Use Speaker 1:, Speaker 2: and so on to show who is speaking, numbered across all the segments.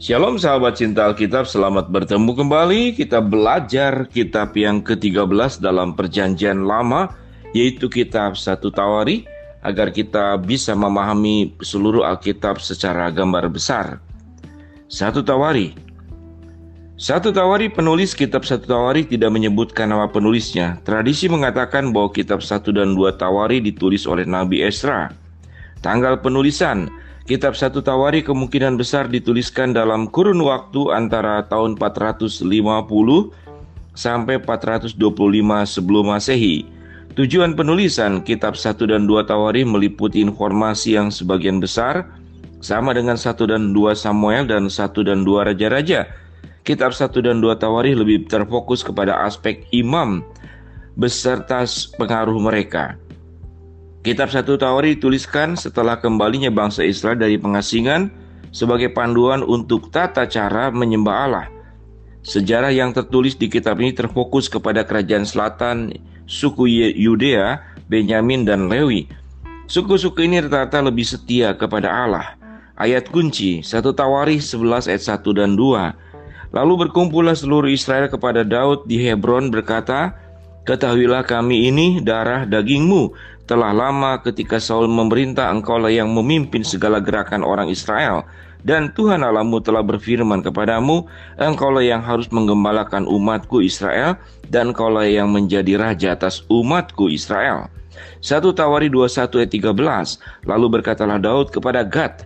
Speaker 1: Shalom sahabat cinta Alkitab, selamat bertemu kembali. Kita belajar kitab yang ke-13 dalam perjanjian lama, yaitu kitab 1 Tawari, agar kita bisa memahami seluruh Alkitab secara gambar besar. 1 Tawari. 1 Tawari, penulis kitab 1 Tawari tidak menyebutkan nama penulisnya. Tradisi mengatakan bahwa kitab 1 dan 2 Tawari ditulis oleh Nabi Ezra. Tanggal penulisan kitab 1 Tawari kemungkinan besar dituliskan dalam kurun waktu antara tahun 450 sampai 425 sebelum Masehi. Tujuan penulisan kitab 1 dan 2 Tawari meliputi informasi yang sebagian besar sama dengan 1 dan 2 Samuel dan 1 dan 2 Raja-Raja. Kitab 1 dan 2 Tawari lebih terfokus kepada aspek imam beserta pengaruh mereka. Kitab 1 Tawari dituliskan setelah kembalinya bangsa Israel dari pengasingan sebagai panduan untuk tata cara menyembah Allah. Sejarah yang tertulis di kitab ini terfokus kepada kerajaan selatan, suku Yudea, Benyamin, dan Lewi. Suku-suku ini rata-rata lebih setia kepada Allah. Ayat kunci 1 Tawari 11 ayat 1 dan 2. Lalu berkumpullah seluruh Israel kepada Daud di Hebron berkata, "Ketahuilah kami ini darah dagingmu. Telah lama ketika Saul memerintah, engkaulah yang memimpin segala gerakan orang Israel. Dan Tuhan Allahmu telah berfirman kepadamu, engkaulah yang harus menggembalakan umatku Israel, dan engkaulah yang menjadi raja atas umatku Israel." 1 Tawari 21 ayat 13. Lalu berkatalah Daud kepada Gad,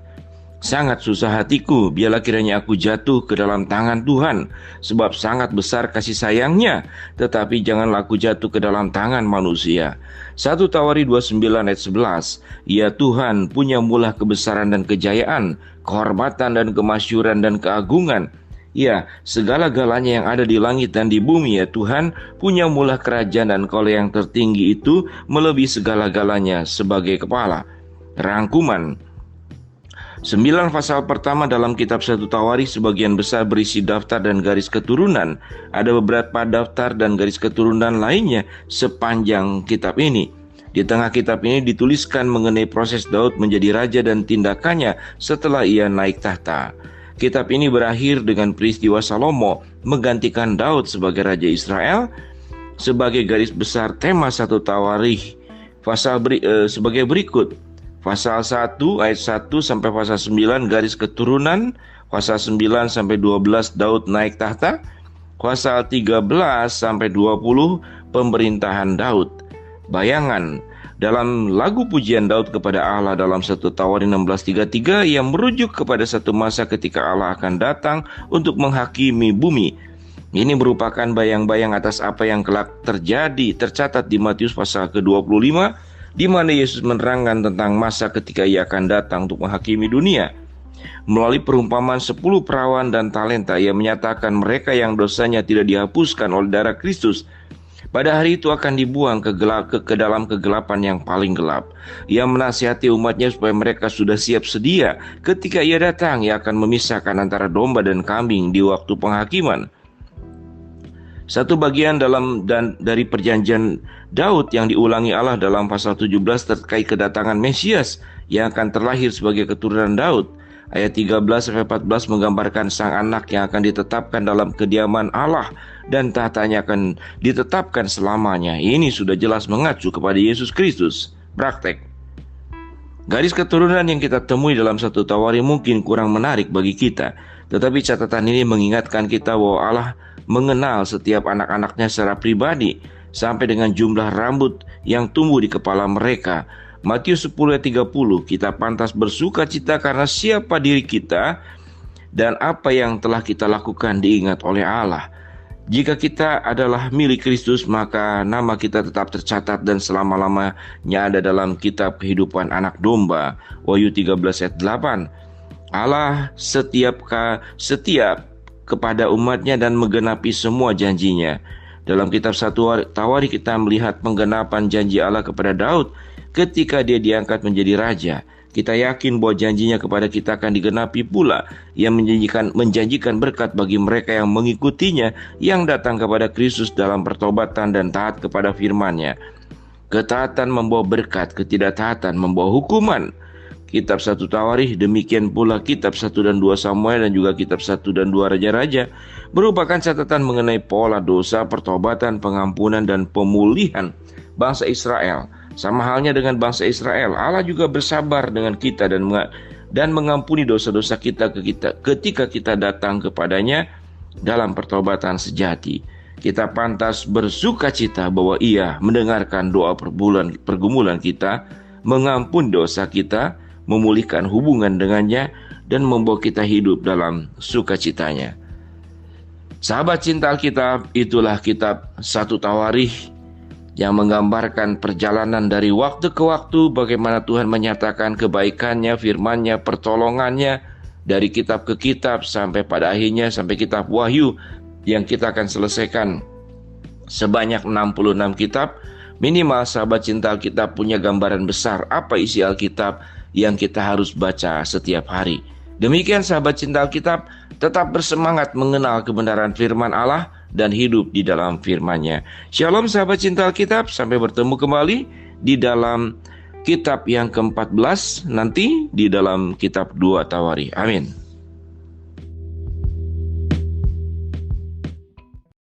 Speaker 1: "Sangat susah hatiku, biarlah kiranya aku jatuh ke dalam tangan Tuhan, sebab sangat besar kasih sayangnya, tetapi janganlah aku jatuh ke dalam tangan manusia." 1 Tawari 29 ayat 11. "Ya Tuhan, punya mulah kebesaran dan kejayaan, kehormatan dan kemasyhuran dan keagungan. Ya, segala-galanya yang ada di langit dan di bumi, ya Tuhan, punya mulah kerajaan dan Engkau yang tertinggi itu melebihi segala-galanya sebagai kepala." Rangkuman 9 pasal pertama dalam kitab 1 Tawari sebagian besar berisi daftar dan garis keturunan. Ada beberapa daftar dan garis keturunan lainnya sepanjang kitab ini. Di tengah kitab ini dituliskan mengenai proses Daud menjadi raja dan tindakannya setelah ia naik tahta. Kitab ini berakhir dengan peristiwa Salomo menggantikan Daud sebagai raja Israel. Sebagai garis besar tema 1 Tawari sebagai berikut. Pasal 1 ayat 1 sampai pasal 9 garis keturunan, pasal 9 sampai 12 Daud naik tahta, pasal 13 sampai 20 pemerintahan Daud. Bayangan dalam lagu pujian Daud kepada Allah dalam 1 Tawari 16:33 yang merujuk kepada satu masa ketika Allah akan datang untuk menghakimi bumi. Ini merupakan bayang-bayang atas apa yang kelak terjadi, tercatat di Matius pasal ke-25, di mana Yesus menerangkan tentang masa ketika ia akan datang untuk menghakimi dunia. Melalui perumpamaan 10 perawan dan talenta, ia menyatakan mereka yang dosanya tidak dihapuskan oleh darah Kristus pada hari itu akan dibuang ke dalam kegelapan yang paling gelap. Ia menasihati umatnya supaya mereka sudah siap sedia ketika ia datang. Ia akan memisahkan antara domba dan kambing di waktu penghakiman. Satu bagian dari perjanjian Daud yang diulangi Allah dalam pasal 17 terkait kedatangan Mesias yang akan terlahir sebagai keturunan Daud. Ayat 13-14 menggambarkan sang anak yang akan ditetapkan dalam kediaman Allah dan tahtanya akan ditetapkan selamanya. Ini sudah jelas mengacu kepada Yesus Kristus. Praktek. Garis keturunan yang kita temui dalam 1 Tawari mungkin kurang menarik bagi kita, tetapi catatan ini mengingatkan kita bahwa Allah mengenal setiap anak-anaknya secara pribadi sampai dengan jumlah rambut yang tumbuh di kepala mereka. Matius 10 ayat 30, kita pantas bersuka cita karena siapa diri kita dan apa yang telah kita lakukan diingat oleh Allah. Jika kita adalah milik Kristus, maka nama kita tetap tercatat dan selama-lamanya ada dalam kitab kehidupan anak domba. Wahyu 13 ayat 8. Allah setiap kepada umatnya dan menggenapi semua janjinya. Dalam kitab 1 Tawari kita melihat penggenapan janji Allah kepada Daud ketika dia diangkat menjadi raja. Kita yakin bahwa janjinya kepada kita akan digenapi pula. Ia menjanjikan berkat bagi mereka yang mengikutinya, yang datang kepada Kristus dalam pertobatan dan taat kepada firman-Nya. Ketaatan membawa berkat, ketidaktaatan membawa hukuman. kitab 1 Tawarikh, demikian pula kitab 1 dan 2 Samuel dan juga kitab 1 dan 2 Raja-Raja merupakan catatan mengenai pola dosa, pertobatan, pengampunan dan pemulihan bangsa Israel. Sama halnya dengan bangsa Israel, Allah juga bersabar dengan kita dan mengampuni dosa-dosa kita ketika kita datang kepadanya dalam pertobatan sejati. Kita pantas bersukacita bahwa Ia mendengarkan doa pergumulan kita, mengampuni dosa kita, memulihkan hubungan dengannya, dan membawa kita hidup dalam sukacitanya. Sahabat cinta Alkitab, itulah kitab 1 Tawarikh yang menggambarkan perjalanan dari waktu ke waktu, bagaimana Tuhan menyatakan kebaikannya, firman-Nya, pertolongannya dari kitab ke kitab sampai pada akhirnya sampai kitab Wahyu yang kita akan selesaikan sebanyak 66 kitab. Minimal sahabat cinta Alkitab punya gambaran besar apa isi Alkitab yang kita harus baca setiap hari. Demikian sahabat cinta Alkitab, tetap bersemangat mengenal kebenaran firman Allah dan hidup di dalam firman-Nya. Shalom sahabat cinta Alkitab, sampai bertemu kembali di dalam kitab yang ke-14 nanti di dalam kitab 2 Tawarikh. Amin.